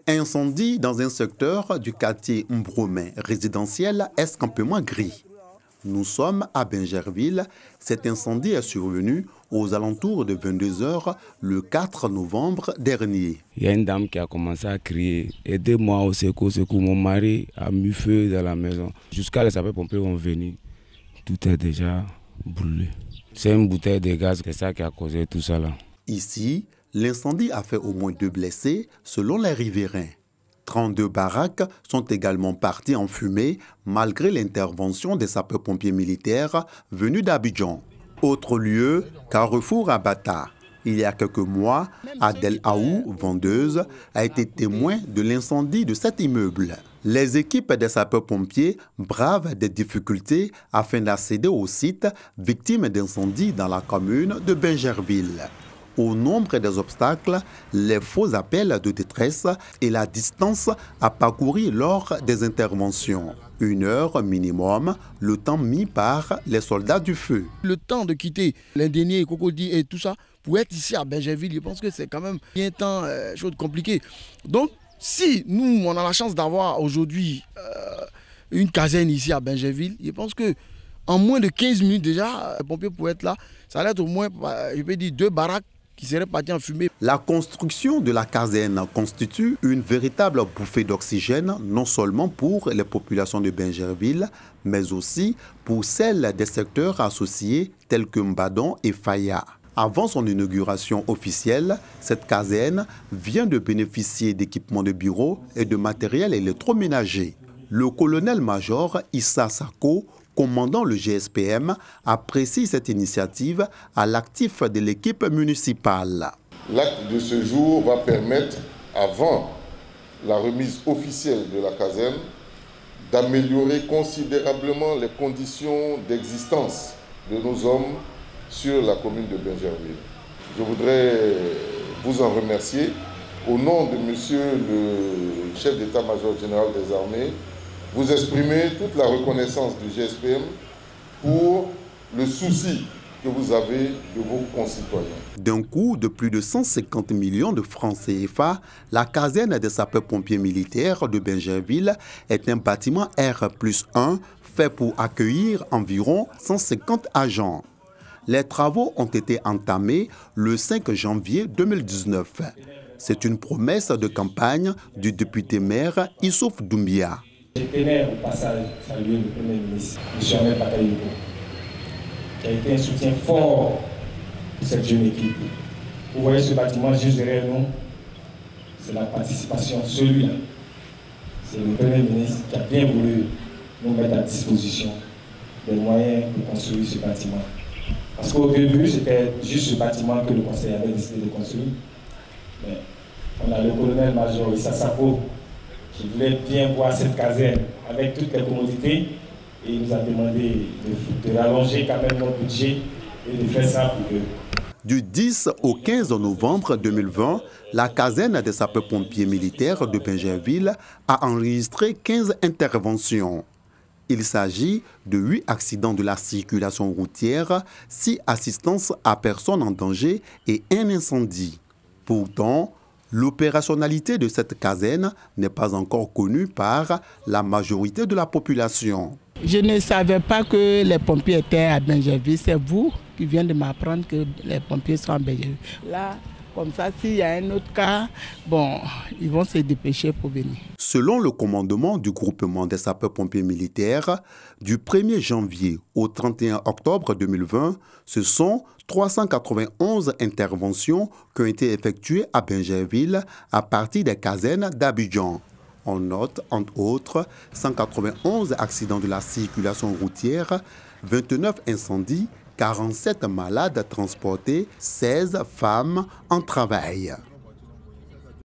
Incendie dans un secteur du quartier Mbromain résidentiel escampement gris. Nous sommes à Bingerville. Cet incendie est survenu aux alentours de 22 h le 4 novembre dernier. Il y a une dame qui a commencé à crier « Aidez-moi au secours, secours ». Mon mari a mis feu dans la maison. Jusqu'à les sapeurs-pompiers sont venus. Tout est déjà brûlé. C'est une bouteille de gaz, c'est ça qui a causé tout ça là. Ici, l'incendie a fait au moins 2 blessés selon les riverains. 32 baraques sont également parties en fumée malgré l'intervention des sapeurs-pompiers militaires venus d'Abidjan. Autre lieu, Carrefour à Bata. Il y a quelques mois, Adèle Aou, vendeuse, a été témoin de l'incendie de cet immeuble. Les équipes des sapeurs-pompiers bravent des difficultés afin d'accéder au site victime d'incendie dans la commune de Bingerville. Au nombre des obstacles, les faux appels de détresse et la distance à parcourir lors des interventions. 1 heure minimum, le temps mis par les soldats du feu. Le temps de quitter l'Indénié, Cocody et tout ça, pour être ici à Bingerville, je pense que c'est quand même un temps chose compliquée. Donc, si nous, on a la chance d'avoir aujourd'hui une caserne ici à Bingerville, je pense que en moins de 15 minutes déjà, les pompiers pourraient être là. Ça allait être au moins, je peux dire, 2 baraques qui seraient partis en fumée. La construction de la caserne constitue une véritable bouffée d'oxygène, non seulement pour les populations de Bingerville, mais aussi pour celles des secteurs associés tels que Mbadon et Faya. Avant son inauguration officielle, cette caserne vient de bénéficier d'équipements de bureaux et de matériel électroménager. Le colonel-major Issa Sako, commandant le GSPM, apprécie cette initiative à l'actif de l'équipe municipale. L'acte de ce jour va permettre, avant la remise officielle de la caserne, d'améliorer considérablement les conditions d'existence de nos hommes sur la commune de Bingerville. Je voudrais vous en remercier au nom de monsieur le chef d'état-major général des armées. Vous exprimez toute la reconnaissance du GSPM pour le souci que vous avez de vos concitoyens. D'un coût de plus de 150 millions de francs CFA, la caserne des sapeurs-pompiers militaires de Bingerville est un bâtiment R+1 fait pour accueillir environ 150 agents. Les travaux ont été entamés le 5 janvier 2019. C'est une promesse de campagne du député-maire Issouf Doumbia. Je tenais au passage à saluer le Premier ministre, M. Ahmed Bakayoko, qui a été un soutien fort pour cette jeune équipe. Vous voyez ce bâtiment juste derrière nous, c'est la participation, celui-là. C'est le Premier ministre qui a bien voulu nous mettre à disposition des moyens pour construire ce bâtiment. Parce qu'au début, c'était juste ce bâtiment que le conseil avait décidé de construire. Mais on a le colonel-major Issa Sako qui voulait bien voir cette caserne avec toutes les commodités et il nous a demandé de rallonger quand même notre budget et de faire ça pour eux. Du 10 au 15 novembre 2020, la caserne des sapeurs-pompiers militaires de Bingerville a enregistré 15 interventions. Il s'agit de 8 accidents de la circulation routière, 6 assistances à personnes en danger et 1 incendie. Pourtant, l'opérationnalité de cette caserne n'est pas encore connue par la majorité de la population. Je ne savais pas que les pompiers étaient à Bingerville. C'est vous qui venez de m'apprendre que les pompiers sont à Bingerville. Là, comme ça, s'il y a un autre cas, bon, ils vont se dépêcher pour venir. Selon le commandement du groupement des sapeurs-pompiers militaires, du 1er janvier au 31 octobre 2020, ce sont 391 interventions qui ont été effectuées à Bingerville à partir des casernes d'Abidjan. On note, entre autres, 191 accidents de la circulation routière, 29 incendies, 47 malades transportés, 16 femmes en travail.